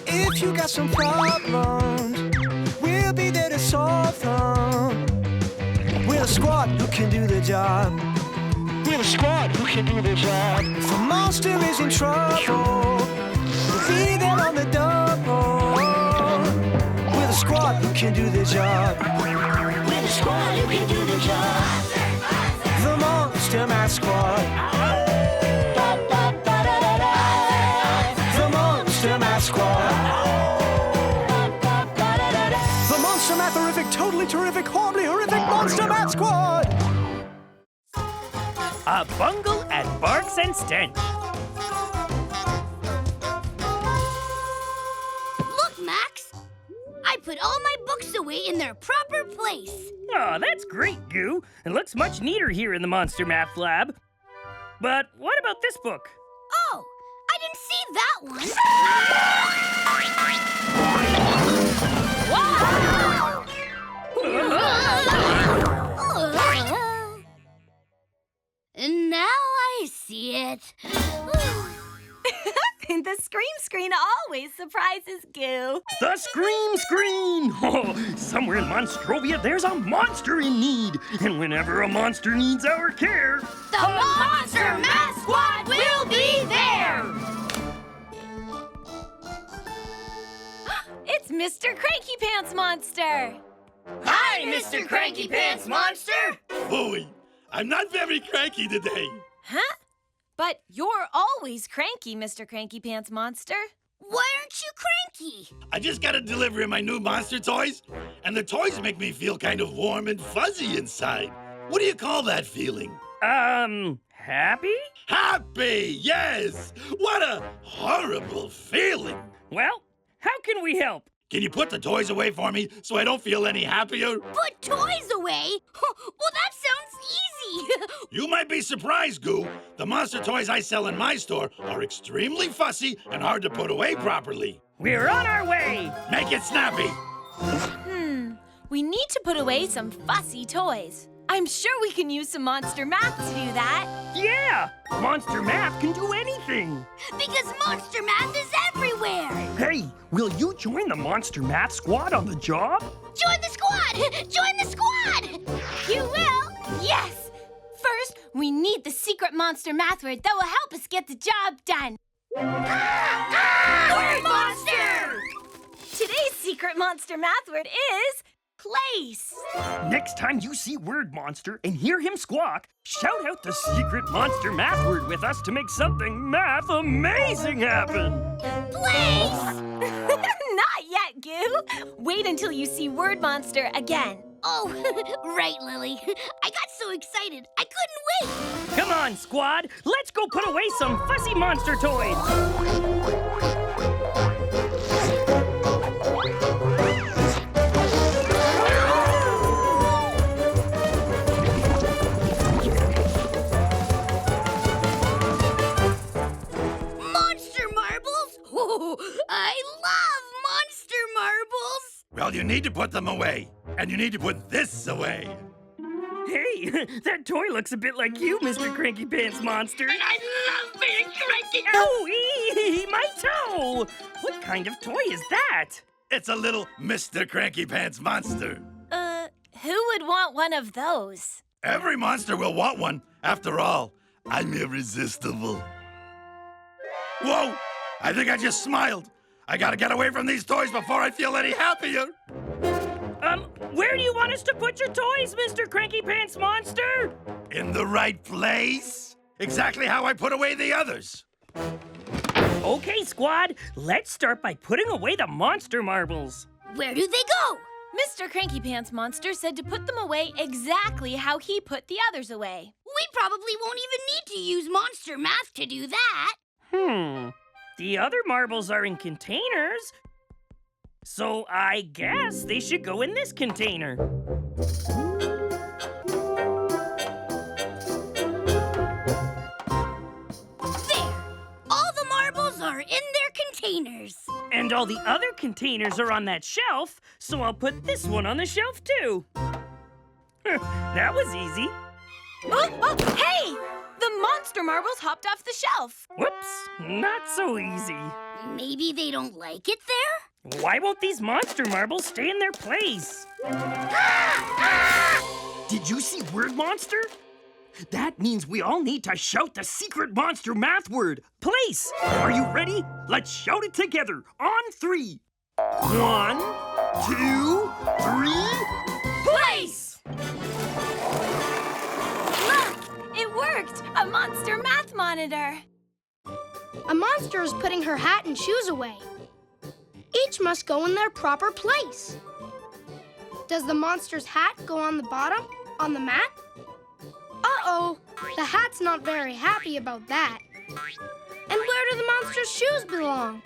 If you got some problems, we'll be there to solve them. We're a squad who can do the job. We're a squad who can do the job. If a monster is in trouble, we'll be there on the double. We're the squad who can do the job. We're the squad who can do the job. The Monster Math Squad. The Monster Math Squad. The Monster Math Horrific, totally terrific, horribly horrific Monster Math Squad. A bungle at Barks and Stench. Look, Max. I put all my books away in their proper place. Oh, that's great, Goo. It looks much neater here in the Monster Math Lab. But what about this book? Oh, I didn't see that one. And now I see it. The Scream Screen always surprises Goo. The Scream Screen! Oh, somewhere in Monstrovia, there's a monster in need. And whenever a monster needs our care, The Monster Math Squad will be there! It's Mr. Cranky Pants Monster. Hi, Mr. Cranky Pants Monster! Phooey, I'm not very cranky today. Huh? But you're always cranky, Mr. Cranky Pants Monster. Why aren't you cranky? I just got a delivery of my new monster toys, and the toys make me feel kind of warm and fuzzy inside. What do you call that feeling? Happy? Happy, yes! What a horrible feeling. Well, how can we help? Can you put the toys away for me so I don't feel any happier? Put toys away? Well, that sounds easy. You might be surprised, Goo. The monster toys I sell in my store are extremely fussy and hard to put away properly. We're on our way! Make it snappy. We need to put away some fussy toys. I'm sure we can use some monster math to do that. Yeah! Monster Math can do anything! Because Monster Math is everywhere. Hey, will you join the Monster Math Squad on the job? Join the squad! Join the squad! You will? Yes! First, we need the secret monster math word that will help us get the job done. Word monster! Today's secret monster math word is place. Next time you see Word Monster and hear him squawk, shout out the secret monster math word with us to make something math amazing happen. Place! Not yet, Goo. Wait until you see Word Monster again. Oh, right, Lily. I got so excited, I couldn't wait. Come on, squad. Let's go put away some fussy monster toys. Monster marbles? Oh, I love monster marbles. Well, you need to put them away. And you need to put this away. Hey, that toy looks a bit like you, Mr. Cranky Pants Monster. And I love being cranky. Oh, my toe! What kind of toy is that? It's a little Mr. Cranky Pants Monster. Who would want one of those? Every monster will want one. After all, I'm irresistible. Whoa! I think I just smiled. I gotta get away from these toys before I feel any happier. Where do you want us to put your toys, Mr. Cranky Pants Monster? In the right place? Exactly how I put away the others. Okay, squad. Let's start by putting away the monster marbles. Where do they go? Mr. Cranky Pants Monster said to put them away exactly how he put the others away. We probably won't even need to use monster math to do that. The other marbles are in containers, so I guess they should go in this container. There! All the marbles are in their containers. And all the other containers are on that shelf, so I'll put this one on the shelf too. That was easy. Oh, hey! The monster marbles hopped off the shelf. Whoops, not so easy. Maybe they don't like it there? Why won't these monster marbles stay in their place? Did you see word monster? That means we all need to shout the secret monster math word, place. Are you ready? Let's shout it together on 3. 1, 2, 3, place! Look, it worked. A monster math monitor. A monster is putting her hat and shoes away. Each must go in their proper place. Does the monster's hat go on the bottom, on the mat? Uh-oh, the hat's not very happy about that. And where do the monster's shoes belong?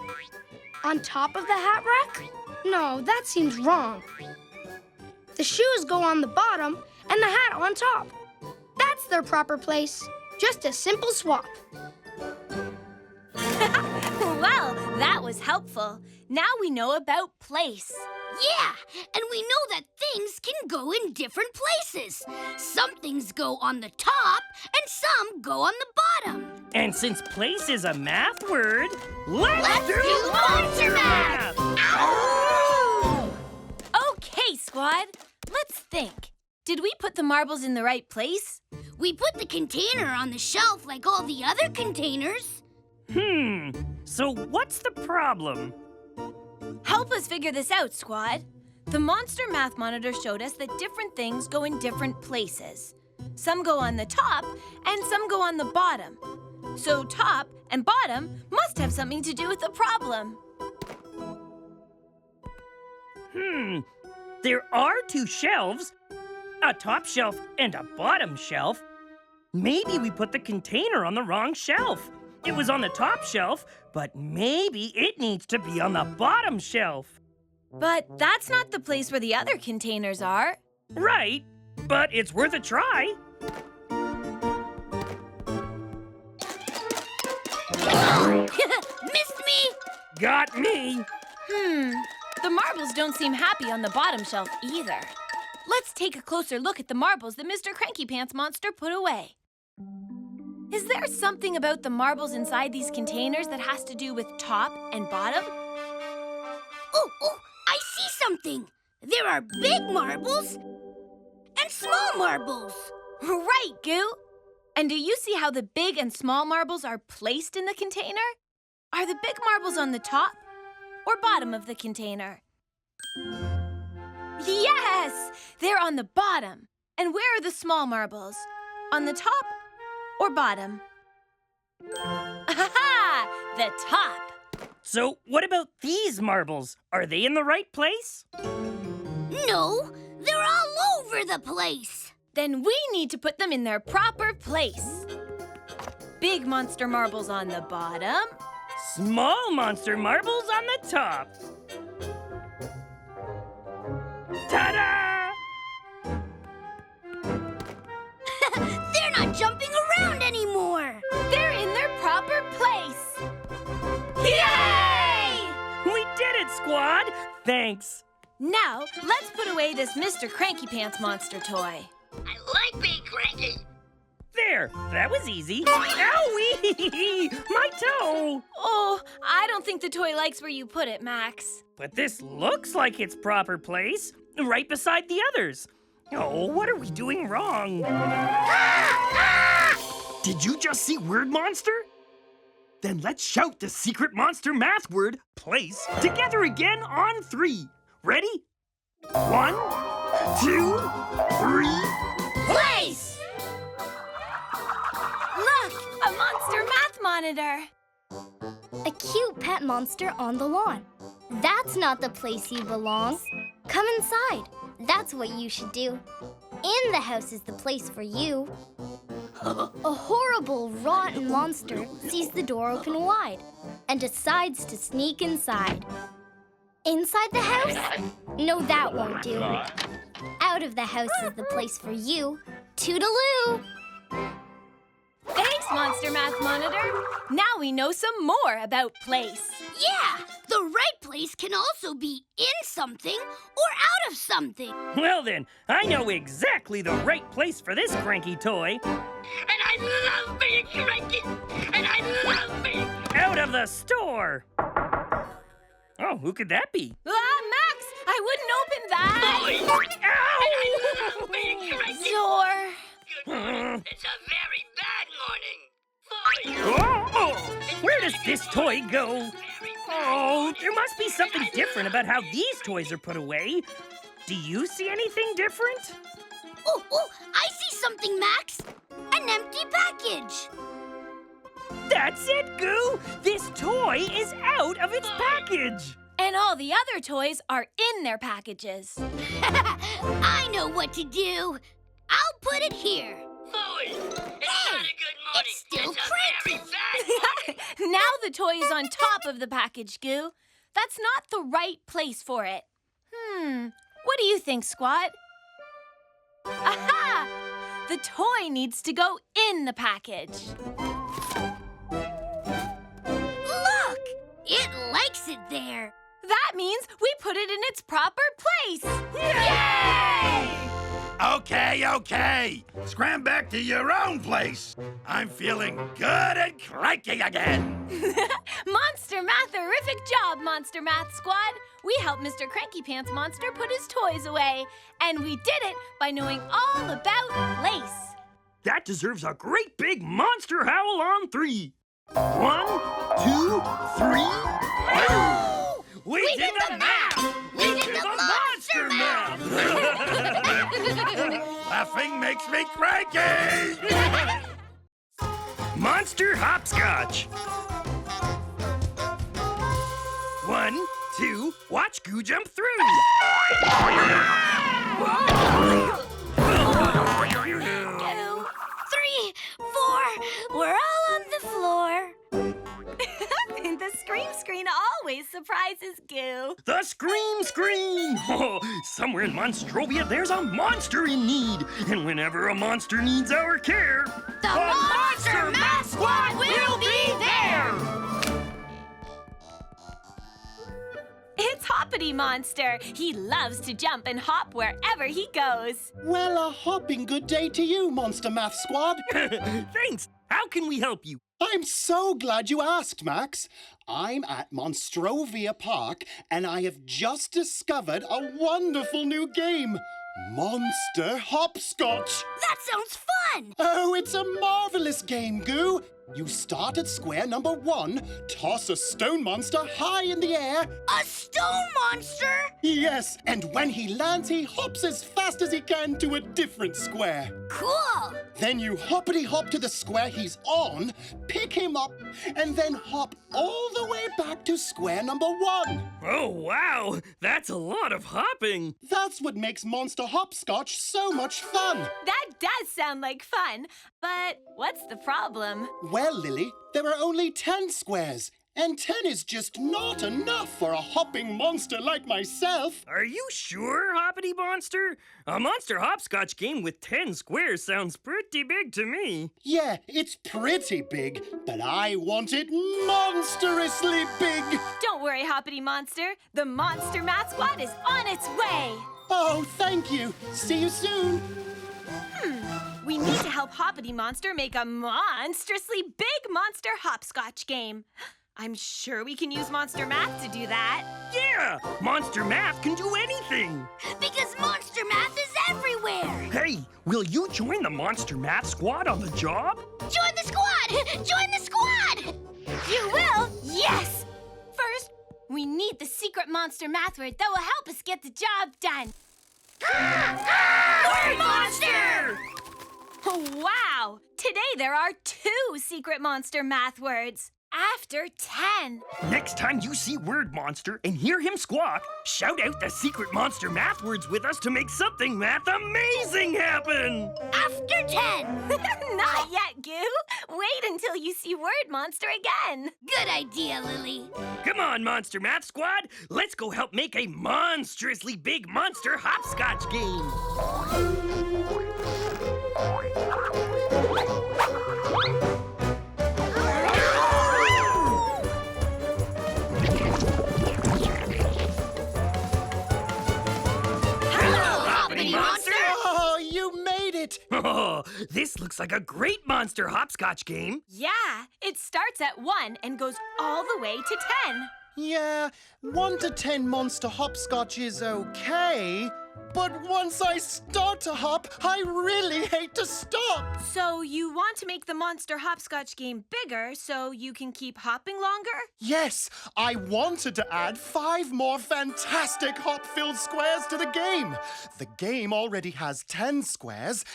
On top of the hat rack? No, that seems wrong. The shoes go on the bottom and the hat on top. That's their proper place. Just a simple swap. Well, that was helpful. Now we know about place. Yeah, and we know that things can go in different places. Some things go on the top, and some go on the bottom. And since place is a math word, let's do monster math! Ow! Okay, squad. Let's think. Did we put the marbles in the right place? We put the container on the shelf like all the other containers. So what's the problem? Help us figure this out, squad. The monster math monitor showed us that different things go in different places. Some go on the top and some go on the bottom. So top and bottom must have something to do with the problem. There are 2 shelves, a top shelf and a bottom shelf. Maybe we put the container on the wrong shelf. It was on the top shelf, but maybe it needs to be on the bottom shelf. But that's not the place where the other containers are. Right, but it's worth a try. Missed me! Got me. The marbles don't seem happy on the bottom shelf either. Let's take a closer look at the marbles that Mr. Cranky Pants Monster put away. Is there something about the marbles inside these containers that has to do with top and bottom? Oh, I see something. There are big marbles and small marbles. Right, Goo. And do you see how the big and small marbles are placed in the container? Are the big marbles on the top or bottom of the container? Yes! They're on the bottom. And where are the small marbles? On the top or bottom? Aha! The top! So what about these marbles? Are they in the right place? No, they're all over the place. Then we need to put them in their proper place. Big monster marbles on the bottom. Small monster marbles on the top. Ta-da! They're not jumping around anymore. They're in their proper place. Yay! We did it, squad! Thanks. Now, let's put away this Mr. Cranky Pants Monster toy. I like being cranky. There, that was easy. Owie! My toe! Oh, I don't think the toy likes where you put it, Max. But this looks like its proper place, right beside the others. Oh, what are we doing wrong? Did you just see word monster? Then let's shout the secret monster math word, place, together again on 3. Ready? 1, 2, 3, Place! Look, a monster math monitor. A cute pet monster on the lawn. That's not the place he belongs. Come inside. That's what you should do. In the house is the place for you. A horrible, rotten monster sees the door open wide and decides to sneak inside. Inside the house? No, that won't do. Out of the house is the place for you. Toodaloo! Thanks, Monster Monster Math Monitor. Now we know some more about place. Yeah, the right place can also be in something or out of something. Well then, I know exactly the right place for this cranky toy. And I love being cranky. And I love being... Out of the store! Oh, who could that be? Max, I wouldn't open that. Ow! Zor. It's a very bad morning. Oh! Where does this toy go? Oh, there must be something different about how these toys are put away. Do you see anything different? Oh, I see something, Max. An empty package. That's it, Goo! This toy is out of its package! And all the other toys are in their packages. I know what to do. I'll put it here. Hey, it's still cranky. Now the toy is on top of the package, Goo. That's not the right place for it. What do you think, Squat? Aha! The toy needs to go in the package. Look! It likes it there. That means we put it in its proper place. Yay! Okay. Scram back to your own place. I'm feeling good and cranky again. Monster Math, terrific job, Monster Math Squad. We helped Mr. Cranky Pants Monster put his toys away. And we did it by knowing all about place. That deserves a great big monster howl on 3. 1, 2, 3. We did the math! We did the monster math! Laughing makes me cranky. Monster hopscotch. 1, 2, watch Goo jump through. 3, 4, we're all on the floor. The scream screen always surprises Goo. The scream screen! Oh, somewhere in Monstrovia, there's a monster in need. And whenever a monster needs our care, The Monster Math Squad will be there! It's Hoppity Monster. He loves to jump and hop wherever he goes. Well, a hopping good day to you, Monster Math Squad. Thanks. How can we help you? I'm so glad you asked, Max. I'm at Monstrovia Park, and I have just discovered a wonderful new game, Monster Hopscotch. That sounds fun! Oh, it's a marvelous game, Goo. You start at square number 1, toss a stone monster high in the air. A stone monster? Yes, and when he lands, he hops as fast as he can to a different square. Cool! Then you hoppity-hop to the square he's on, pick him up, and then hop all the way back to square number 1. Oh, wow. That's a lot of hopping. That's what makes Monster Hopscotch so much fun. That does sound like fun, but what's the problem? Well, Lily, there are only 10 squares, and 10 is just not enough for a hopping monster like myself. Are you sure, Hoppity Monster? A monster hopscotch game with 10 squares sounds pretty big to me. Yeah, it's pretty big, but I want it monstrously big. Don't worry, Hoppity Monster. The Monster Math Squad is on its way. Oh, thank you. See you soon. We need to help Hoppity Monster make a monstrously big monster hopscotch game. I'm sure we can use Monster Math to do that. Yeah! Monster Math can do anything! Because Monster Math is everywhere! Hey, will you join the Monster Math Squad on the job? Join the squad! Join the squad! You will? Yes! First, we need the secret monster math word that will help us get the job done. Word monster! Oh, wow! Today there are 2 secret monster math words. After 10. Next time you see Word Monster and hear him squawk, shout out the secret monster math words with us to make something math amazing happen! After 10! Not yet, Goo. Wait until you see Word Monster again. Good idea, Lily. Come on, Monster Math Squad! Let's go help make a monstrously big monster hopscotch game! This looks like a great monster hopscotch game. Yeah, it starts at 1 and goes all the way to 10. Yeah, 1 to 10 monster hopscotch is okay, but once I start to hop, I really hate to stop. So you want to make the monster hopscotch game bigger so you can keep hopping longer? Yes, I wanted to add 5 more fantastic hop-filled squares to the game. The game already has 10 squares,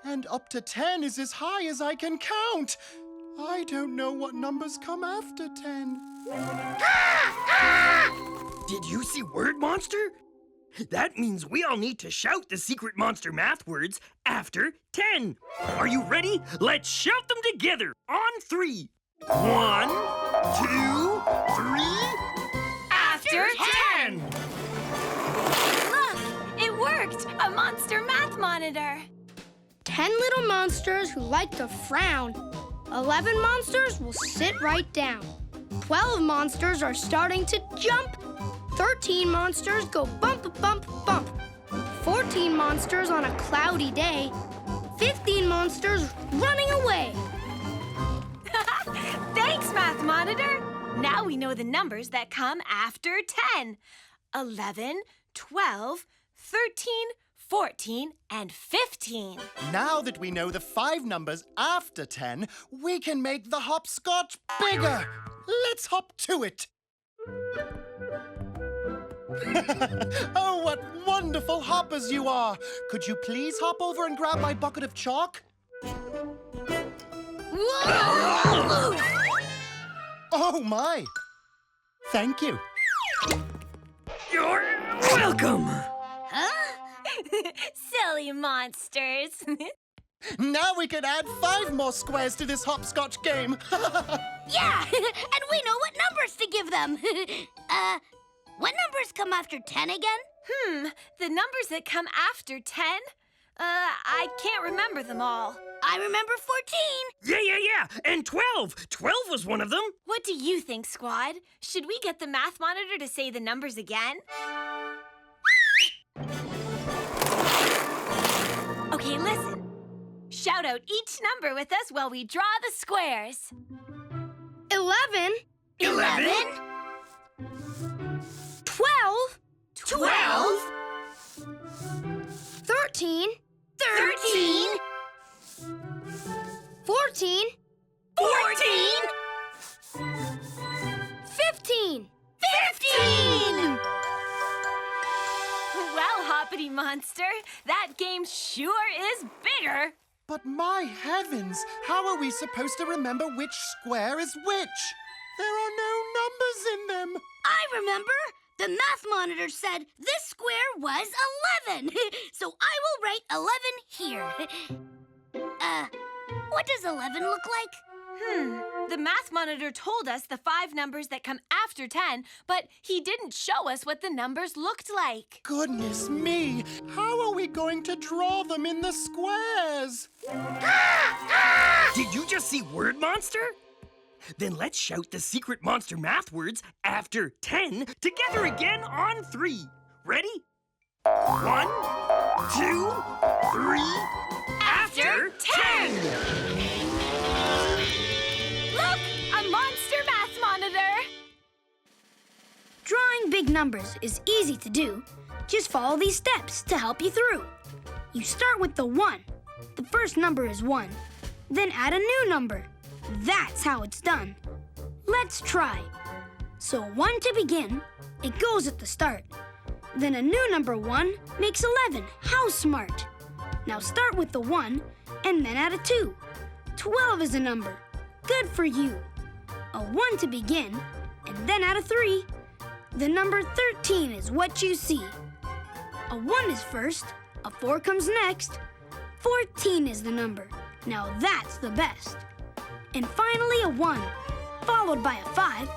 and up to 10 is as high as I can count. I don't know what numbers come after 10. Did you see Word Monster? That means we all need to shout the secret monster math words after 10. Are you ready? Let's shout them together on 3. 1, 2, 3. After 10! Look, it worked! A monster math monitor. 10 little monsters who like to frown. 11 monsters will sit right down. 12 monsters are starting to jump. 13 monsters go bump, bump, bump. 14 monsters on a cloudy day. 15 monsters running away. Thanks, Math Monitor. Now we know the numbers that come after 10. 11, 12, 13, 14, and 15. Now that we know the 5 numbers after 10, we can make the hopscotch bigger. Let's hop to it. Oh, what wonderful hoppers you are! Could you please hop over and grab my bucket of chalk? Whoa! Oh, my! Thank you. You're welcome! Silly monsters. Now we can add 5 more squares to this hopscotch game. Yeah, and we know what numbers to give them. What numbers come after 10 again? The numbers that come after 10? I can't remember them all. I remember 14. Yeah. And 12. 12 was one of them. What do you think, Squad? Should we get the Math Monitor to say the numbers again? Okay, listen. Shout out each number with us while we draw the squares. 11, 11. 12, 12. 13, 13. 14, 14. 15. 15. Well, Hoppity Monster, that game sure is bigger. But my heavens, how are we supposed to remember which square is which? There are no numbers in them. I remember. The Math Monitor said this square was 11. So I will write 11 here. What does 11 look like? The Math Monitor told us the 5 numbers that come after 10, but he didn't show us what the numbers looked like. Goodness me, how are we going to draw them in the squares? Did you just see Word Monster? Then let's shout the secret monster math words after 10 together again on 3. Ready? 1, 2, 3. After 10! Look! A monster Math Monitor! Drawing big numbers is easy to do. Just follow these steps to help you through. You start with the 1. The first number is 1. Then add a new number. That's how it's done. Let's try. So 1 to begin, it goes at the start. Then a new number 1 makes 11. How smart! Now start with the 1 and then add a 2. 12 is a number. Good for you. A 1 to begin and then add a 3. The number 13 is what you see. A 1 is first, a 4 comes next. 14 is the number. Now that's the best. And finally a 1, followed by a 5.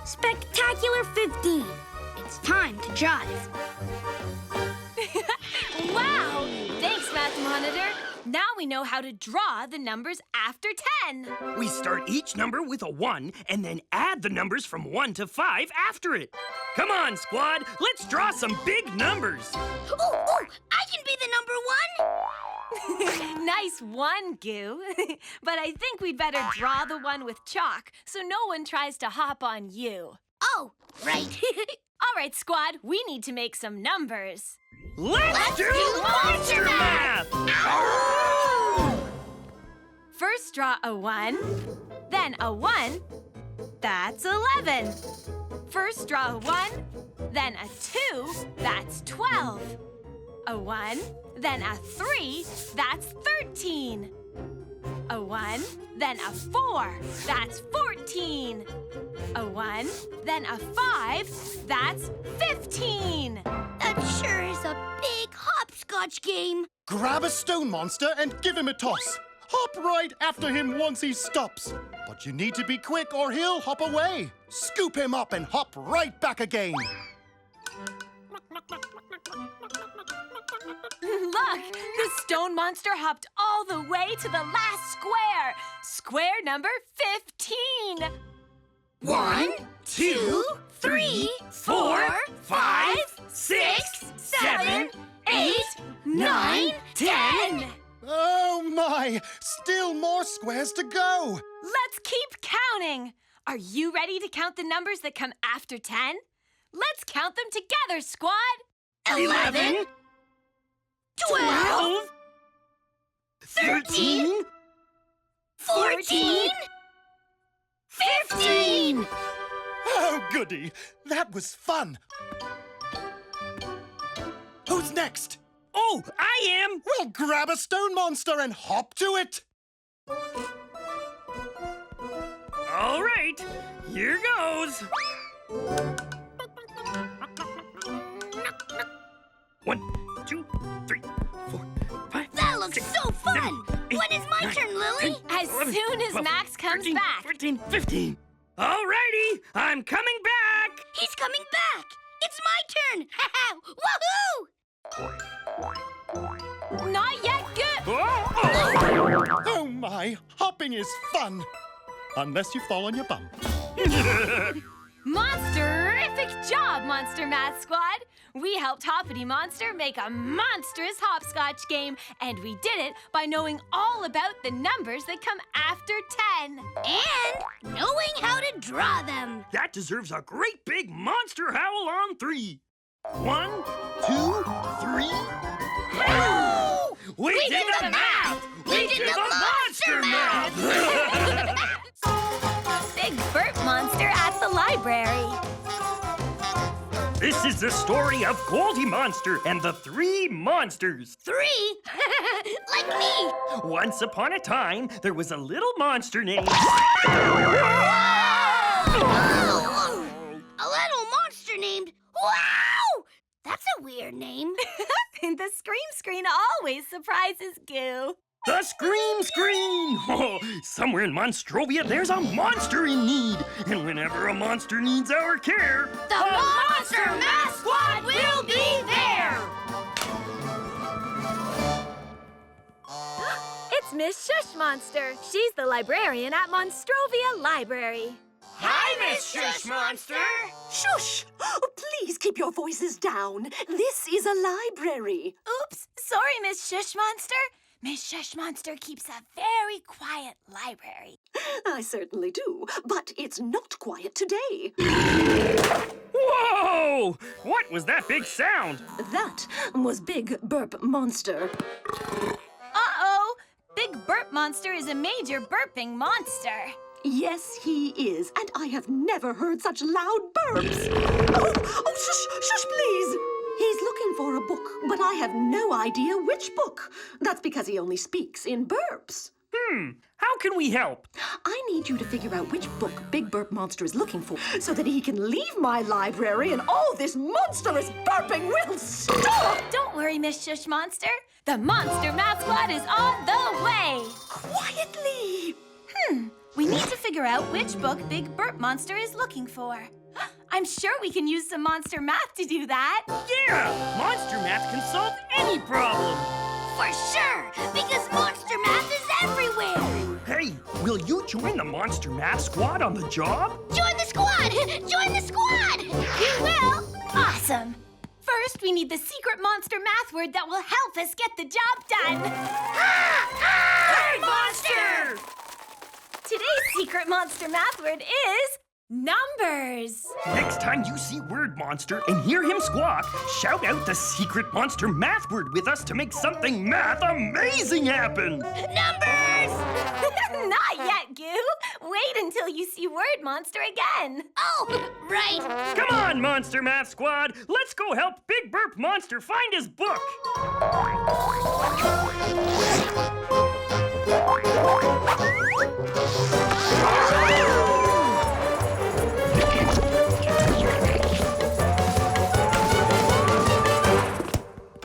Spectacular 15. It's time to jive. Wow! Thanks, Math Monitor. Now we know how to draw the numbers after 10. We start each number with a 1 and then add the numbers from 1 to 5 after it. Come on, Squad. Let's draw some big numbers. Oh, I can be the number 1. Nice one, Goo. But I think we'd better draw the one with chalk so no one tries to hop on you. Oh, right. All right, squad, we need to make some numbers. Let's do monster math! First, draw a 1, then a 1. That's 11. First, draw a 1, then a 2. That's 12. A 1, then a 3. That's 13. A 1, then a 4. That's 14. A 1, then a 5. That's 15. That sure is a big hopscotch game. Grab a stone monster and give him a toss. Hop right after him once he stops. But you need to be quick or he'll hop away. Scoop him up and hop right back again. Look, the stone monster hopped all the way to the last square. Square number 15. 1, 2, 3, 4, 5, 6, 7, 8, 9, 10. Oh my! Still more squares to go. Let's keep counting. Are you ready to count the numbers that come after 10? Let's count them together, squad. 11, 12, 13, 14, 15. Oh, goody. That was fun. Who's next? Oh, I am! Well, grab a stone monster and hop to it. All right, here goes. 1, 2, 3, 4, 5. That looks 6, so fun. 7, 8, When is my 9, turn, Lily? 10, As 11, soon as 12, Max comes 13, back. 14, 15. All righty, I'm coming back. He's coming back. It's my turn. Woohoo! Not yet, good. Oh, Oh my, hopping is fun. Unless you fall on your bum. Monsterific job, Monster Math Squad! We helped Hoppity Monster make a monstrous hopscotch game, and we did it by knowing all about the numbers that come after 10. And knowing how to draw them. that deserves a great big monster howl on 3. 1, 2, 3. Oh! We did the math! We did the monster math! Big Burp Monster at the library. This is the story of Goldie Monster and the 3 monsters. 3? Like me. Once upon a time, there was a little monster named... Oh! A little monster named... Wow! That's a weird name. The scream screen always surprises Goo. The Scream Screen! Oh, somewhere in Monstrovia, there's a monster in need. And whenever a monster needs our care... The Monster Math Squad will be there! It's Miss Shush Monster. She's the librarian at Monstrovia Library. Hi, Miss Shush Monster! Shush! Oh, please keep your voices down. This is a library. Oops, sorry, Miss Shush Monster. Miss Shush Monster keeps a very quiet library. I certainly do, but it's not quiet today. Whoa! What was that big sound? That was Big Burp Monster. Uh-oh! Big Burp Monster is a major burping monster. Yes, he is, and I have never heard such loud burps. Oh, shush, please. He's looking for a book, but I have no idea which book. That's because he only speaks in burps. How can we help? I need you to figure out which book Big Burp Monster is looking for so that he can leave my library and all this monstrous burping will stop! Don't worry, Miss Shush Monster. The Monster Math Squad is on the way. Quietly! We need to figure out which book Big Burp Monster is looking for. I'm sure we can use some monster math to do that. Yeah! Monster Math can solve any problem! For sure, because Monster Math is everywhere. Hey, will you join the Monster Math Squad on the job? Join the squad! Join the squad! You will? Awesome. First, we need the secret monster math word that will help us get the job done. Word monster! Today's secret monster math word is numbers. Next time you see Word Monster and hear him squawk, shout out the secret monster math word with us to make something math amazing happen. Numbers! Not yet, Goo. Wait until you see Word Monster again. Oh, right. Come on, Monster Math Squad. Let's go help Big Burp Monster find his book.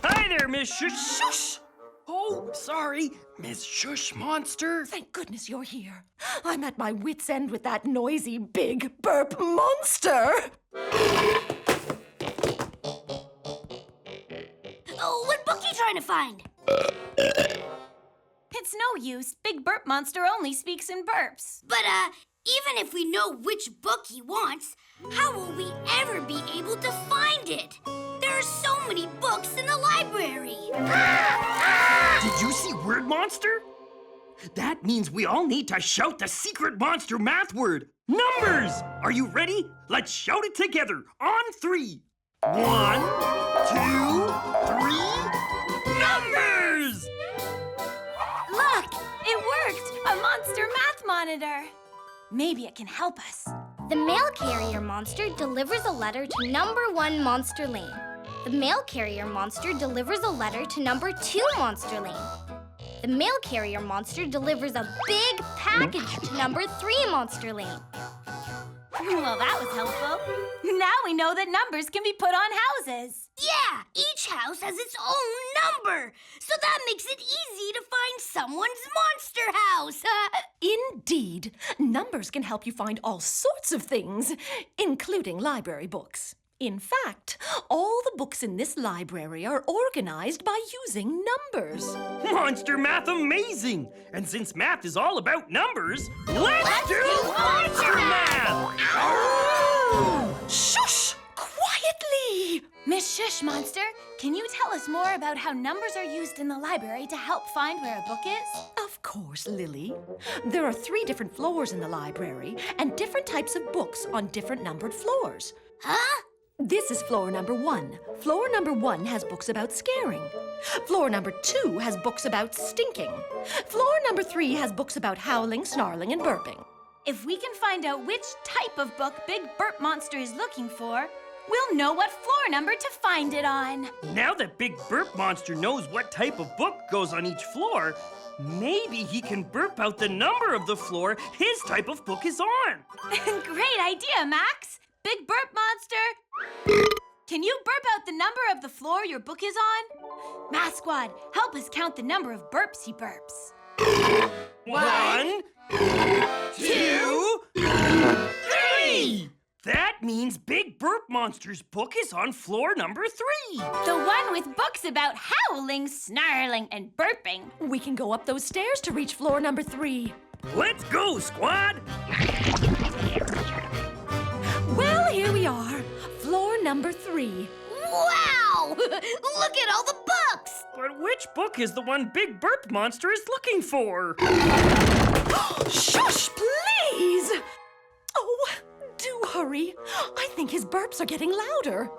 Hi there, Miss Shush. Oh, sorry, Miss Shush Monster. Thank goodness you're here. I'm at my wit's end with that noisy big burp monster. Oh, what book you trying to find? It's no use. Big Burp Monster only speaks in burps. But, even if we know which book he wants, how will we ever be able to find it? There are so many books in the library. Did you see Word Monster? That means we all need to shout the secret monster math word, numbers! Are you ready? Let's shout it together on 3. 1, 2, 3, numbers! Look, it worked! A monster math monitor. Maybe it can help us. The mail carrier monster delivers a letter to number 1 Monster Lane. The mail carrier monster delivers a letter to number 2 Monster Lane. The mail carrier monster delivers a big package to number 3 Monster Lane. Well, that was helpful. Now we know that numbers can be put on houses. Yeah, each house has its own number. So that makes it easy to find someone's monster house. Indeed, numbers can help you find all sorts of things, including library books. In fact, all the books in this library are organized by using numbers. Monster Math amazing! And since math is all about numbers, let's do Monster Math! Shush! Quietly! Miss Shush Monster, can you tell us more about how numbers are used in the library to help find where a book is? Of course, Lily. There are 3 different floors in the library and different types of books on different numbered floors. Huh? This is floor number 1. Floor number 1 has books about scaring. Floor number 2 has books about stinking. Floor number 3 has books about howling, snarling, and burping. If we can find out which type of book Big Burp Monster is looking for, we'll know what floor number to find it on. Now that Big Burp Monster knows what type of book goes on each floor, maybe he can burp out the number of the floor his type of book is on. Great idea, Max. Big Burp Monster, can you burp out the number of the floor your book is on? Math Squad, help us count the number of burps he burps. 1, 2, 3! That means Big Burp Monster's book is on floor number 3. The one with books about howling, snarling, and burping. We can go up those stairs to reach floor number 3. Let's go, squad! Well, here we are. Floor number 3. Wow! Look at all the books! But which book is the one Big Burp Monster is looking for? Shush, please! Oh, do hurry. I think his burps are getting louder.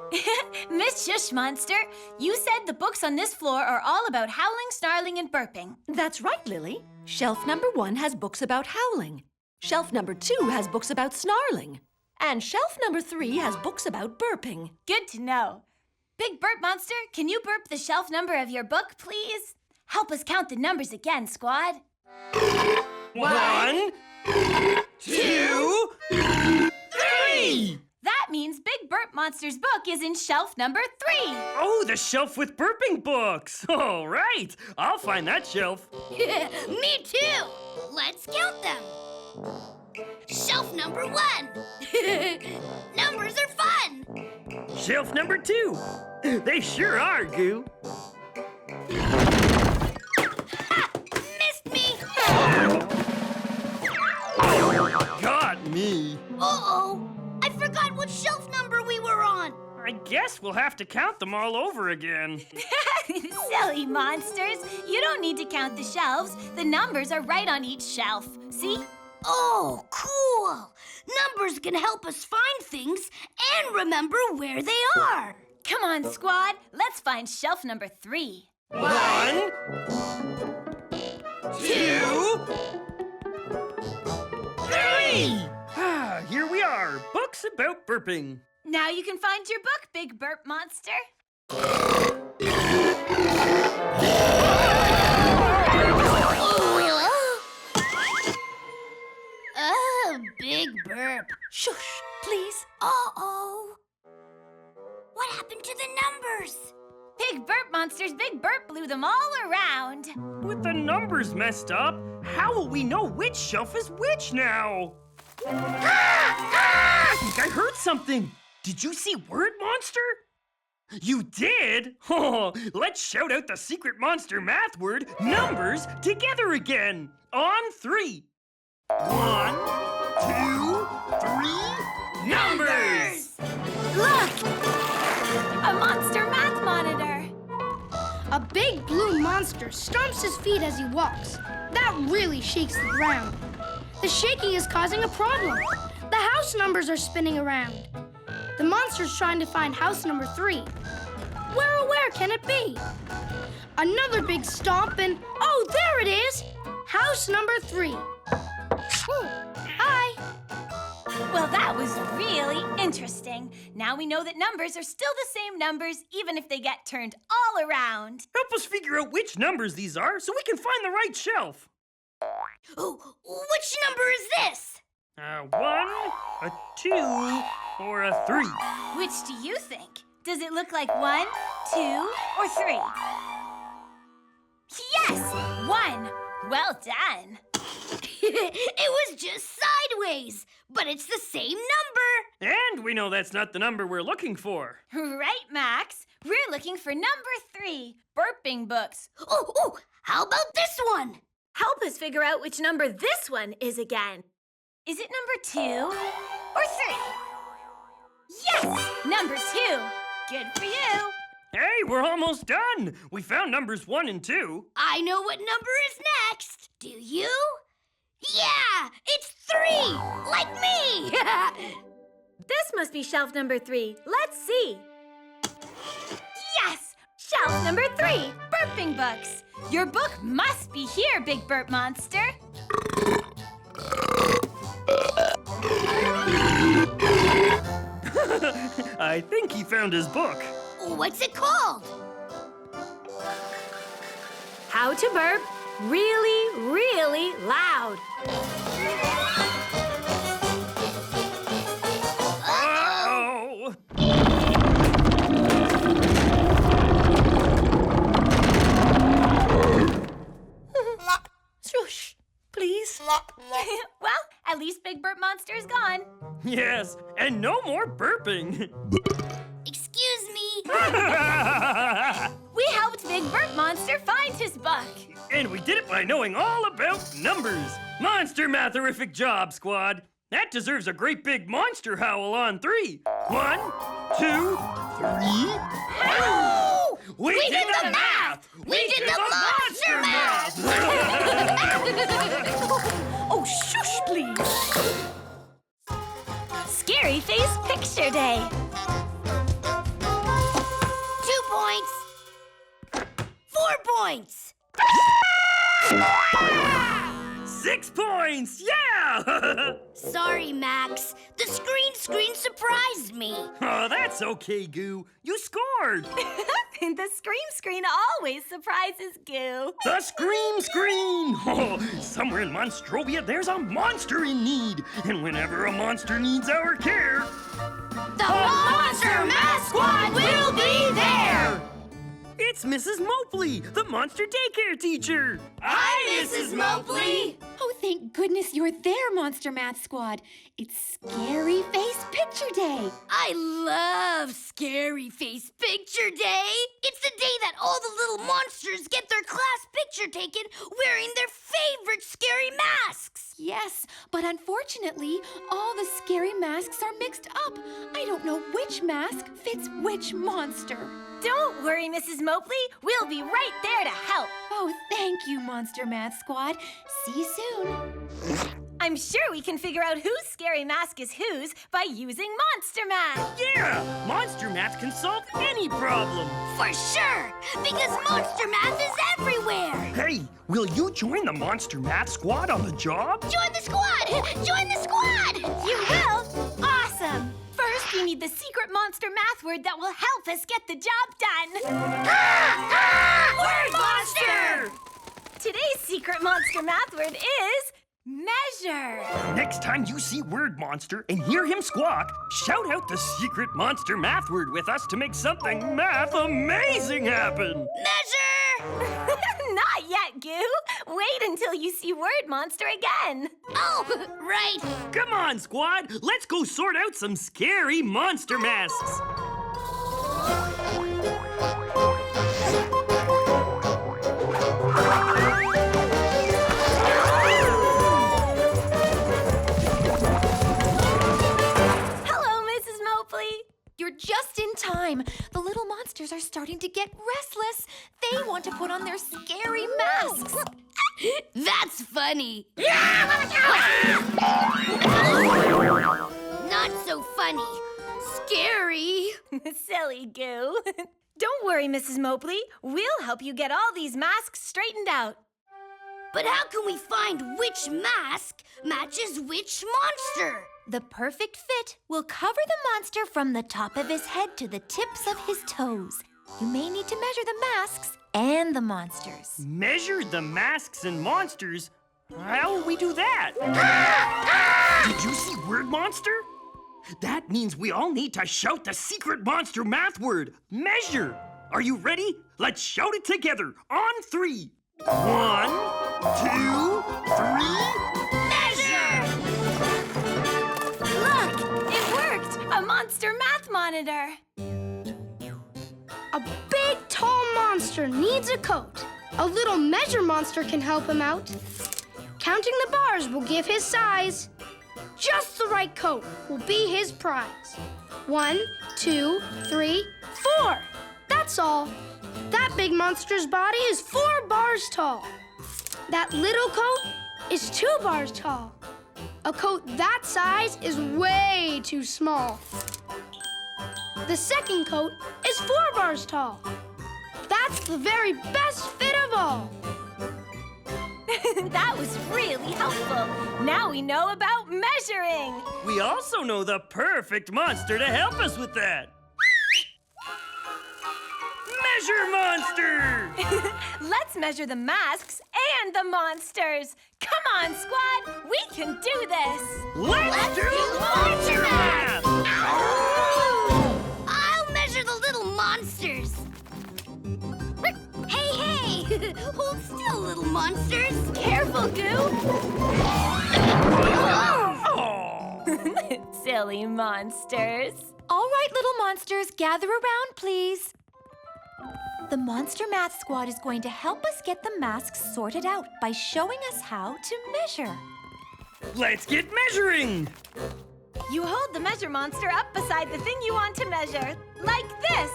Miss Shush Monster, you said the books on this floor are all about howling, snarling, and burping. That's right, Lily. Shelf number 1 has books about howling. Shelf number 2 has books about snarling. And shelf number 3 has books about burping. Good to know. Big Burp Monster, can you burp the shelf number of your book, please? Help us count the numbers again, squad. 1, 2, 3! That means Big Burp Monster's book is in shelf number 3. Oh, the shelf with burping books. All right, I'll find that shelf. Me too! Let's count them. Shelf number 1. Numbers are fun! Shelf number 2. They sure are, Goo. Ha! Missed me! Got me. Uh-oh! I forgot what shelf number we were on. I guess we'll have to count them all over again. Silly monsters. You don't need to count the shelves. The numbers are right on each shelf. See? Oh, cool! Numbers can help us find things and remember where they are. Come on, squad. Let's find shelf number 3. 1, 2, 3! Here we are, books about burping. Now you can find your book, Big Burp Monster. Big burp. Shush, please. Uh-oh. What happened to the numbers? Big Burp Monster's Big Burp blew them all around. With the numbers messed up, how will we know which shelf is which now? I think I heard something. Did you see Word Monster? You did? Oh, let's shout out the secret monster math word, numbers, together again. On 3. 1, 2, 3, numbers! Look! A monster math monitor. A big blue monster stomps his feet as he walks. That really shakes the ground. The shaking is causing a problem. The house numbers are spinning around. The monster's trying to find house number 3. Where can it be? Another big stomp and, oh, there it is! House number 3. Hi. Well, that was really interesting. Now we know that numbers are still the same numbers, even if they get turned all around. Help us figure out which numbers these are so we can find the right shelf. Oh, which number is this? 1, a 2, or a 3? Which do you think? Does it look like 1, 2, or 3? Yes! 1. Well done. It was just sideways, but it's the same number. And we know that's not the number we're looking for. Right, Max. We're looking for number 3, burping books. Oh, how about this one? Help us figure out which number this one is again. Is it number 2 or 3? Yes! Number 2. Good for you. Hey, we're almost done. We found numbers 1 and 2. I know what number is next. Do you? Yeah, it's 3, like me. This must be shelf number 3. Let's see. Yes! Shelf number 3, burping books. Your book must be here, Big Burp Monster. I think he found his book. What's it called? How to burp really, really loud. Uh-oh! Shush, please. Well, at least Big Burp Monster is gone. Yes, and no more burping. Excuse me. We helped Big Burp Monster find his book. And we did it by knowing all about numbers. Monster matherific job, squad. That deserves a great big monster howl on 3. 1, 2, 3. Oh! We did the math! We did the monster math! Oh, shush, please. Scary Face Picture Day. 2 points. 4 points. 6 points! Yeah! Sorry, Max. The screen surprised me. Oh, that's okay, Goo. You scored! The scream always surprises Goo. The scream! Oh, somewhere in Monstrovia, there's a monster in need. And whenever a monster needs our care, The Monster Math Squad will be there! it's Mrs. Mopley, the monster daycare teacher. Hi, Mrs. Mopley. Oh, thank goodness you're there, Monster Math Squad. It's Scary Face Picture Day. I love Scary Face Picture Day. It's the day that all the little monsters get their class picture taken wearing their favorite scary masks. Yes, but unfortunately, all the scary masks are mixed up. I don't know which mask fits which monster. Don't worry, Mrs. Mopley. We'll be right there to help. Oh, thank you, Monster Math Squad. See you soon. I'm sure we can figure out whose scary mask is whose by using Monster Math. Yeah! Monster Math can solve any problem. For sure, because Monster Math is everywhere. Hey, will you join the Monster Math Squad on the job? Join the squad! Join the squad! You will? Awesome! First, we need the secret monster math word that will help us get the job done. Word monster! Today's secret monster math word is measure. Next time you see Word Monster and hear him squawk, shout out the secret monster math word with us to make something math amazing happen. Measure! Not yet, Goo. Wait until you see Word Monster again. Oh, right. Come on, squad. Let's go sort out some scary monster masks. Hello, Mrs. Mopley. You're just in time. The little monsters are starting to get restless. They want to put on their scary masks. That's funny. Not so funny. Scary. Silly Goo. Don't worry, Mrs. Mopley. We'll help you get all these masks straightened out. But how can we find which mask matches which monster? The perfect fit will cover the monster from the top of his head to the tips of his toes. You may need to measure the masks and the monsters. Measure the masks and monsters? How will we do that? Did you see Word Monster? That means we all need to shout the secret monster math word, measure. Are you ready? Let's shout it together on 3. 1, 2, 3, measure! Look, it worked. A monster math monitor. A big, tall monster needs a coat. A little measure monster can help him out. Counting the bars will give his size. Just the right coat will be his prize. 1, 2, 3, 4. That's all. That big monster's body is 4 bars tall. That little coat is 2 bars tall. A coat that size is way too small. The second coat is 4 bars tall. That's the very best fit of all. That was really helpful. Now we know about measuring. We also know the perfect monster to help us with that. Measure Monster! Let's measure the masks and the monsters. Come on, squad. We can do this. Let's do monster math! I'll measure the little monsters. Hey! Hold still, little monsters. Careful, Goo. Oh. Silly monsters. All right, little monsters, gather around, please. The Monster Math Squad is going to help us get the masks sorted out by showing us how to measure. Let's get measuring! You hold the measure monster up beside the thing you want to measure, like this.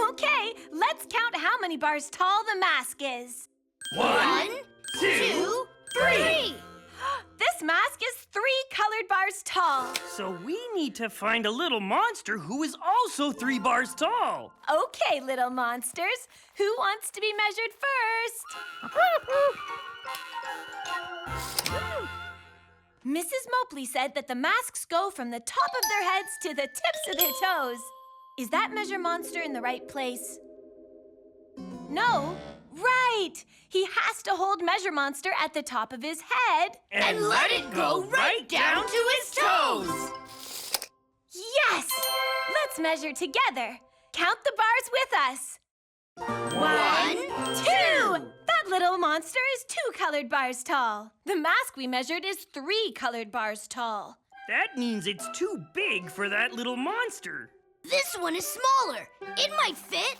Okay, let's count how many bars tall the mask is. 1, 2, 3. This mask is 3 colored bars tall. So we need to find a little monster who is also 3 bars tall. Okay, little monsters. Who wants to be measured first? Mrs. Mopley said that the masks go from the top of their heads to the tips of their toes. Is that measure monster in the right place? No. Right! He has to hold measure monster at the top of his head. And let it go right down to his toes! Yes! Let's measure together. Count the bars with us. 1, 2. That little monster is 2 colored bars tall. The mask we measured is 3 colored bars tall. That means it's too big for that little monster. This one is smaller. It might fit.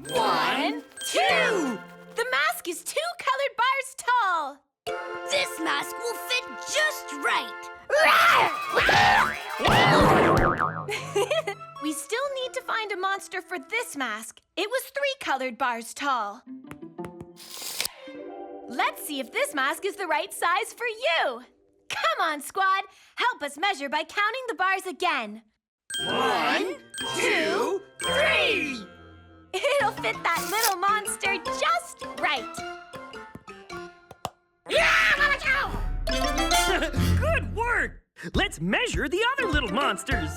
1, 2! The mask is 2 colored bars tall. This mask will fit just right. We still need to find a monster for this mask. It was 3 colored bars tall. Let's see if this mask is the right size for you. Come on, squad. Help us measure by counting the bars again. 1, 2, 3! It'll fit that little monster just right. Good work! Let's measure the other little monsters.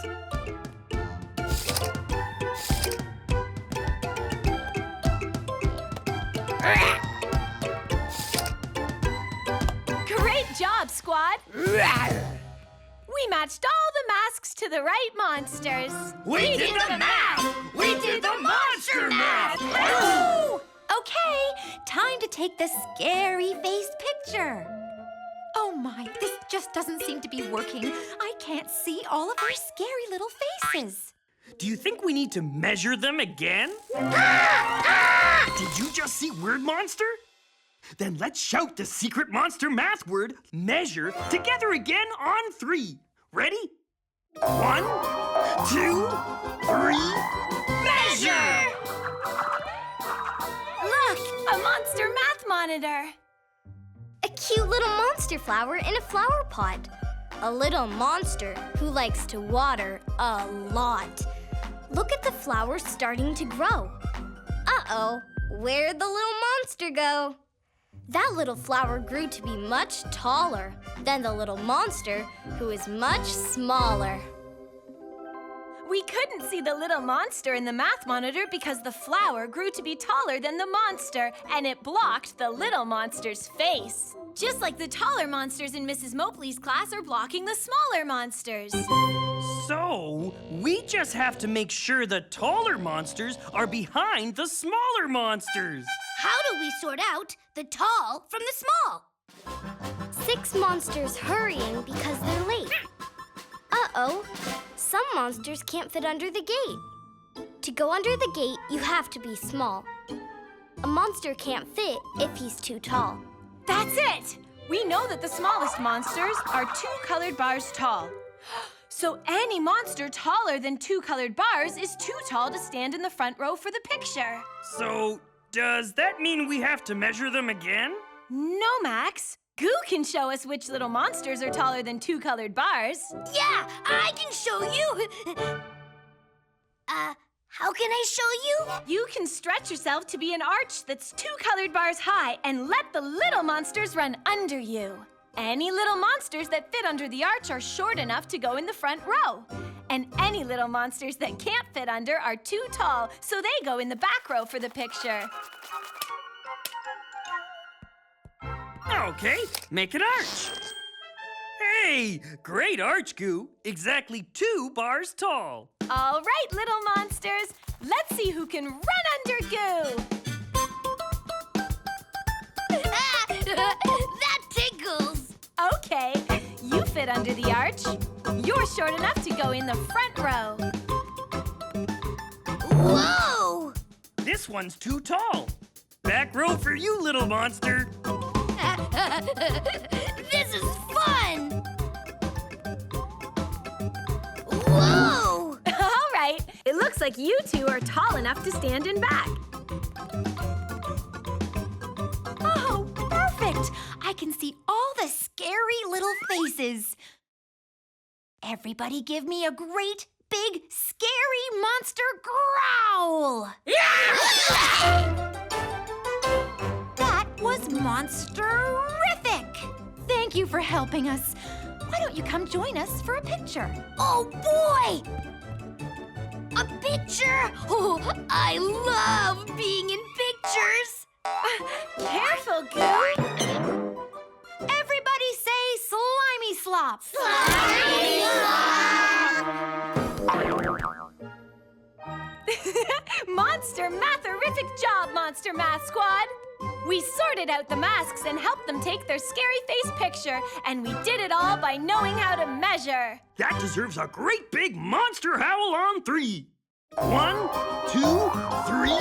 Great job, squad. We matched all the masks to the right monsters. We did the math! We did the monster math! Okay, time to take the scary-faced picture. Oh my, this just doesn't seem to be working. I can't see all of their scary little faces. Do you think we need to measure them again? Did you just see word monster? Then let's shout the secret monster math word, measure, together again on 3. Ready? 1, 2, 3, measure! Look, a monster math monitor. A cute little monster flower in a flower pot. A little monster who likes to water a lot. Look at the flowers starting to grow. Uh-oh, where'd the little monster go? That little flower grew to be much taller than the little monster, who is much smaller. We couldn't see the little monster in the math monitor because the flower grew to be taller than the monster, and it blocked the little monster's face. Just like the taller monsters in Mrs. Mopley's class are blocking the smaller monsters. So, we just have to make sure the taller monsters are behind the smaller monsters. How do we sort out the tall from the small? 6 monsters hurrying because they're late. Uh-oh, some monsters can't fit under the gate. To go under the gate, you have to be small. A monster can't fit if he's too tall. That's it! We know that the smallest monsters are 2 colored bars tall. So any monster taller than 2 colored bars is too tall to stand in the front row for the picture. So, does that mean we have to measure them again? No, Max. Goo can show us which little monsters are taller than 2 colored bars. Yeah, I can show you. How can I show you? You can stretch yourself to be an arch that's 2 colored bars high and let the little monsters run under you. Any little monsters that fit under the arch are short enough to go in the front row. And any little monsters that can't fit under are too tall, so they go in the back row for the picture. Okay, make an arch. Hey, great arch, Goo. Exactly 2 bars tall. All right, little monsters. Let's see who can run under Goo. That tickles. Okay, you fit under the arch. You're short enough to go in the front row. Whoa! This one's too tall. Back row for you, little monster. This is fun! Whoa! All right, it looks like you 2 are tall enough to stand in back. Oh, perfect! I can see all the scary little faces. Everybody give me a great, big, scary monster growl! That was Monsterific! Thank you for helping us. Why don't you come join us for a picture? Oh, boy! A picture? Oh, I love being in pictures. Careful, Goo. Everybody say slimy slop! Slimy slop! monster math-erific job, Monster Math Squad! We sorted out the masks and helped them take their scary face picture, and we did it all by knowing how to measure. That deserves a great big monster howl on 3. 1, 2, 3.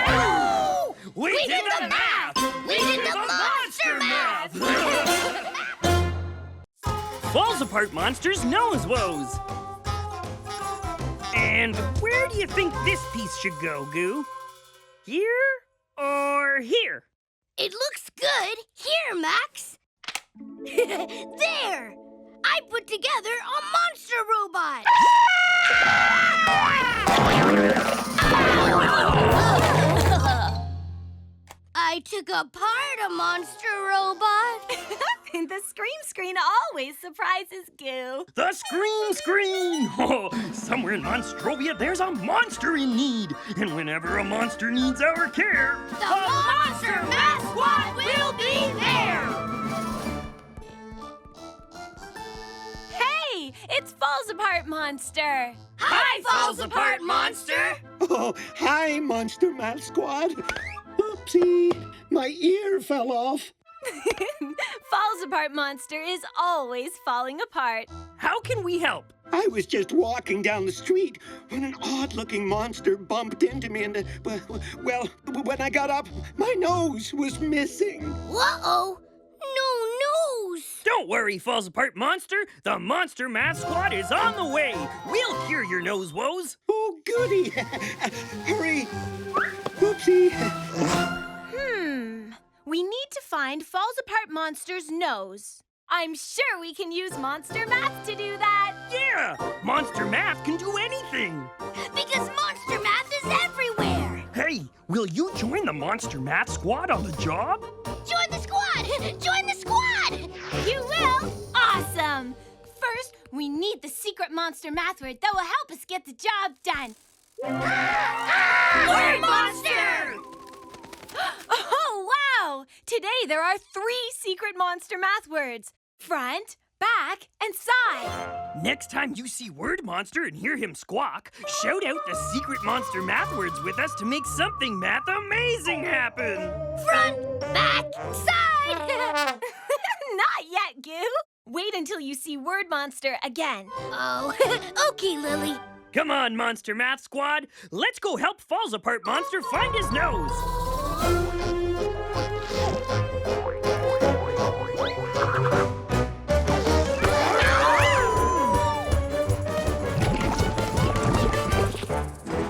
Howl! We did the math! We did the monster math! Falls Apart Monsters knows woes. And where do you think this piece should go, Goo? Here or here? It looks good. Here, Max. There! I put together a monster robot! I took apart a monster robot. The Scream Screen always surprises Goo. The Scream Screen! Oh, somewhere in Monstrovia, there's a monster in need. And whenever a monster needs our care, The Monster Math Squad will be there! Hey, it's Falls Apart Monster. Hi, Falls Apart Monster! Oh, hi, Monster Math Squad. Oopsie, my ear fell off. Falls Apart Monster is always falling apart. how can we help? I was just walking down the street when an odd-looking monster bumped into me and, well, when I got up, my nose was missing. Uh-oh! No nose! Don't worry, Falls Apart Monster. The Monster Math Squad is on the way. We'll cure your nose woes. Oh, goody. Hurry. Oopsie. We need to find Falls Apart Monster's nose. I'm sure we can use Monster Math to do that. Yeah, Monster Math can do anything. Because monster math is everywhere! Hey, will you join the Monster Math Squad on the job? Join the squad! Join the squad! You will? Awesome! First, we need the secret monster math word that will help us get the job done. Word monster! Oh, wow! Today there are 3 secret monster math words. Front, back, and side. Next time you see Word Monster and hear him squawk, shout out the secret monster math words with us to make something math amazing happen. Front, back, side! Not yet, Goo. Wait until you see Word Monster again. Oh, okay, Lily. Come on, Monster Math Squad. Let's go help Falls Apart Monster find his nose.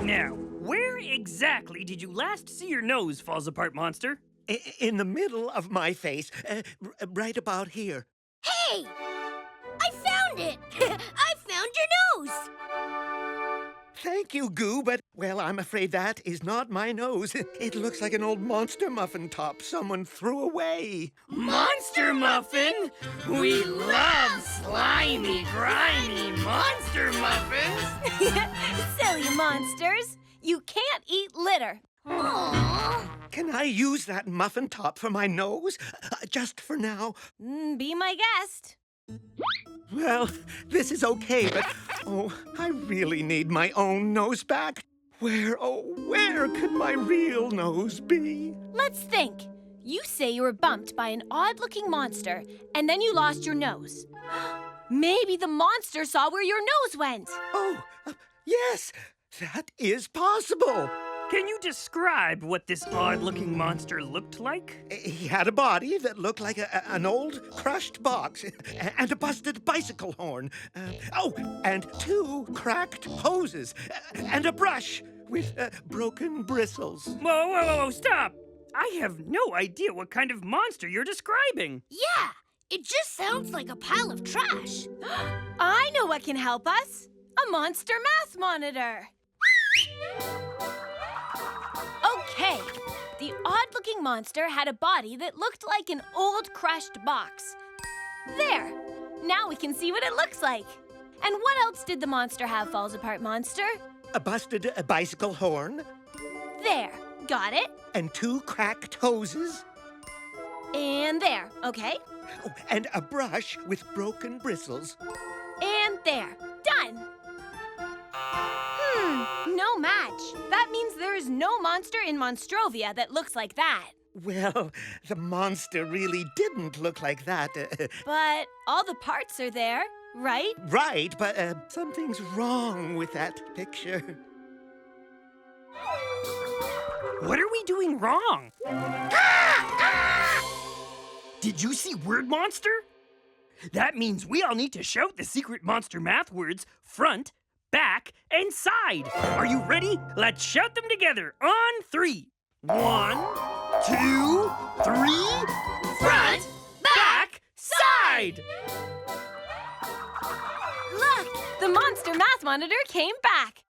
Now, where exactly did you last see your nose, Falls Apart Monster? In the middle of my face, right about here. Hey! I found it! I found your nose! Thank you, Goo, but, well, I'm afraid that is not my nose. It looks like an old monster muffin top someone threw away. Monster Muffin? We love slimy, grimy monster muffins! Silly monsters. You can't eat litter. Aww. Can I use that muffin top for my nose? Just for now. Be my guest. Well, this is okay, but, oh, I really need my own nose back. Where could my real nose be? Let's think. You say you were bumped by an odd-looking monster, and then you lost your nose. Maybe the monster saw where your nose went. Oh, yes, that is possible. Can you describe what this odd-looking monster looked like? He had a body that looked like an old crushed box and a busted bicycle horn. And 2 cracked hoses and a brush with broken bristles. Whoa, stop! I have no idea what kind of monster you're describing. Yeah, it just sounds like a pile of trash. I know what can help us. A monster math monitor. Okay, the odd-looking monster had a body that looked like an old crushed box. There, now we can see what it looks like. And what else did the monster have, Falls Apart Monster? A busted bicycle horn. There, got it. And 2 cracked hoses. And there, okay. Oh, and a brush with broken bristles. And there, done. No match. match. That means there is no monster in Monstrovia that looks like that. Well, the monster really didn't look like that. But all the parts are there, right? Right, but something's wrong with that picture. What are we doing wrong? Did you see Word Monster? That means we all need to shout the secret monster math words front, back, and side. Are you ready? Let's shout them together on 3. 1, 2, 3. Front, back, side! Look, the monster math monitor came back.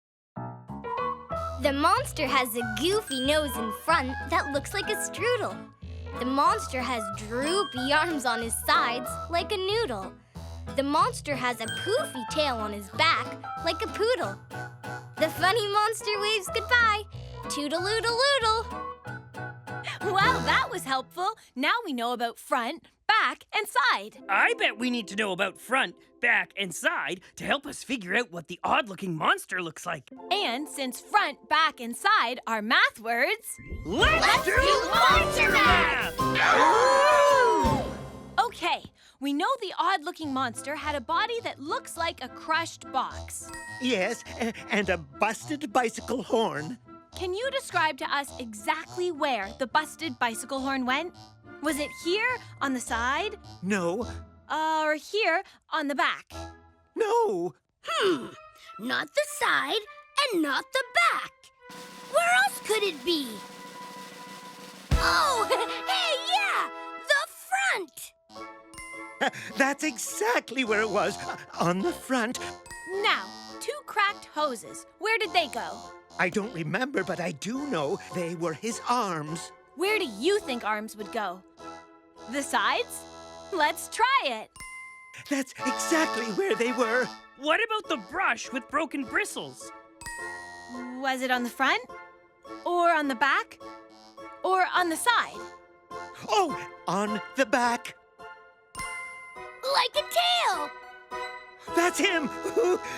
The monster has a goofy nose in front that looks like a strudel. The monster has droopy arms on his sides like a noodle. The monster has a poofy tail on his back like a poodle. The funny monster waves goodbye. Toodaloo-daloodle. Well, that was helpful. Now we know about front, back, and side. I bet we need to know about front, back, and side to help us figure out what the odd-looking monster looks like. And since front, back, and side are math words, Let's do monster math! Okay, we know the odd-looking monster had a body that looks like a crushed box. Yes, and a busted bicycle horn. Can you describe to us exactly where the busted bicycle horn went? Was it here on the side? No. Or here on the back? No. Not the side and not the back. Where else could it be? Oh, hey, yeah! The front! That's exactly where it was. On the front. Now, 2 cracked hoses. Where did they go? I don't remember, but I do know they were his arms. Where do you think arms would go? The sides? Let's try it. That's exactly where they were. What about the brush with broken bristles? Was it on the front? Or on the back? Or on the side? Oh, on the back. Like a tail! That's him.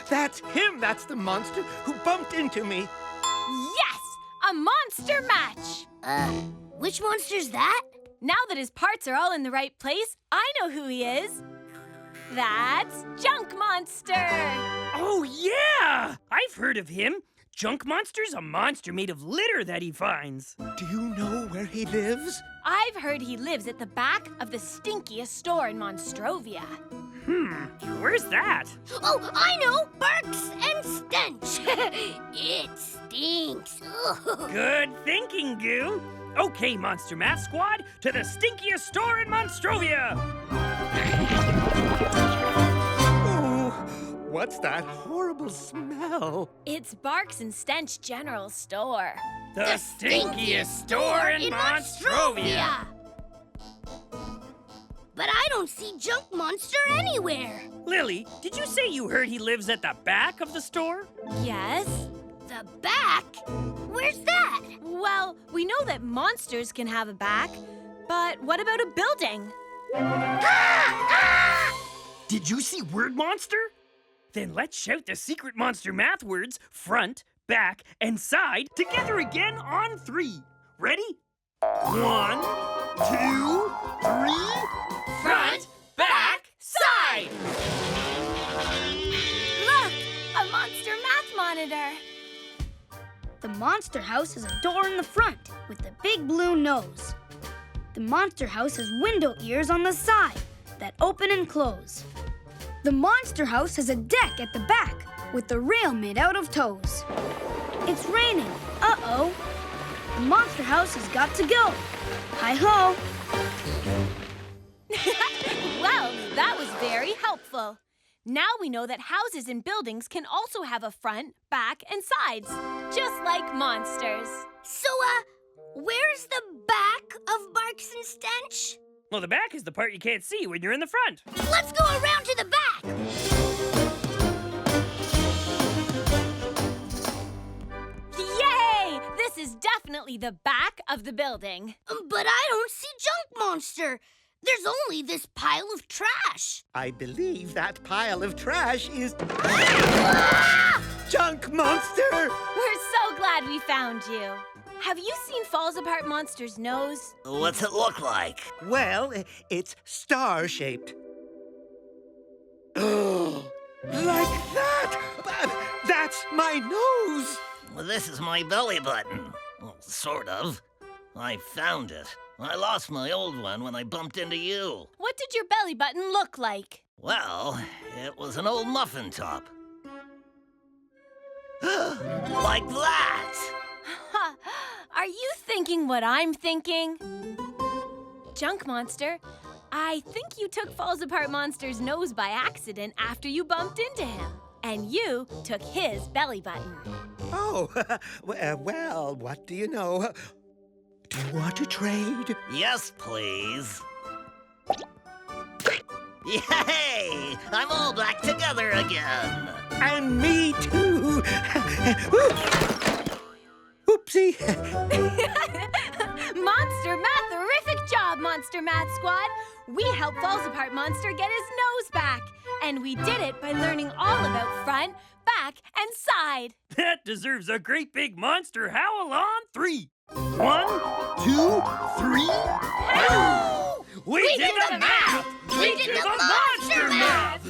That's him. That's the monster who bumped into me. Yes! A monster match! Which monster's that? Now that his parts are all in the right place, I know who he is. That's Junk Monster! Oh, yeah! I've heard of him. Junk Monster's a monster made of litter that he finds. Do you know where he lives? I've heard he lives at the back of the stinkiest store in Monstrovia. Where's that? Oh, I know! Barks and stench! It stinks! Ugh. Good thinking, Goo. Okay, Monster Math Squad, to the stinkiest store in Monstrovia! Oh, what's that horrible smell? It's Barks and Stench General Store. The stinkiest store in Monstrovia! But I don't see Junk Monster anywhere. Lily, did you say you heard he lives at the back of the store? Yes? The back? Where's that? Well, we know that monsters can have a back, but what about a building? Did you see Word Monster? Then let's shout the secret monster math words front, back, and side together again on 3. Ready? 1, 2, 3. Front, back, side! Look! A monster math monitor! The monster house has a door in the front with a big blue nose. The monster house has window ears on the side that open and close. The monster house has a deck at the back with the rail made out of toes. It's raining. Uh-oh. The monster house has got to go. Hi-ho. Well, that was very helpful. Now we know that houses and buildings can also have a front, back, and sides, just like monsters. So, where's the back of Barks and Stench? Well, the back is the part you can't see when you're in the front. Let's go around to the back! Yay! This is definitely the back of the building. But I don't see Junk Monster. There's only this pile of trash. I believe that pile of trash is... Junk Monster! We're so glad we found you. Have you seen Falls Apart Monster's nose? What's it look like? Well, it's star-shaped. Like that! That's my nose! Well, this is my belly button. Well, sort of. I found it. I lost my old one when I bumped into you. What did your belly button look like? Well, it was an old muffin top. Like that! Are you thinking what I'm thinking? Junk Monster, I think you took Falls Apart Monster's nose by accident after you bumped into him. And you took his belly button. Oh, well, what do you know? Do you want to trade? Yes, please. Yay! I'm all back together again. And me too. Oopsie. Monster Math, terrific job, Monster Math Squad. We helped Falls Apart Monster get his nose back. And we did it by learning all about front, back, and side. That deserves a great big monster howl on 3. 1, 2, 3. Howl! We did the math! We did the monster math!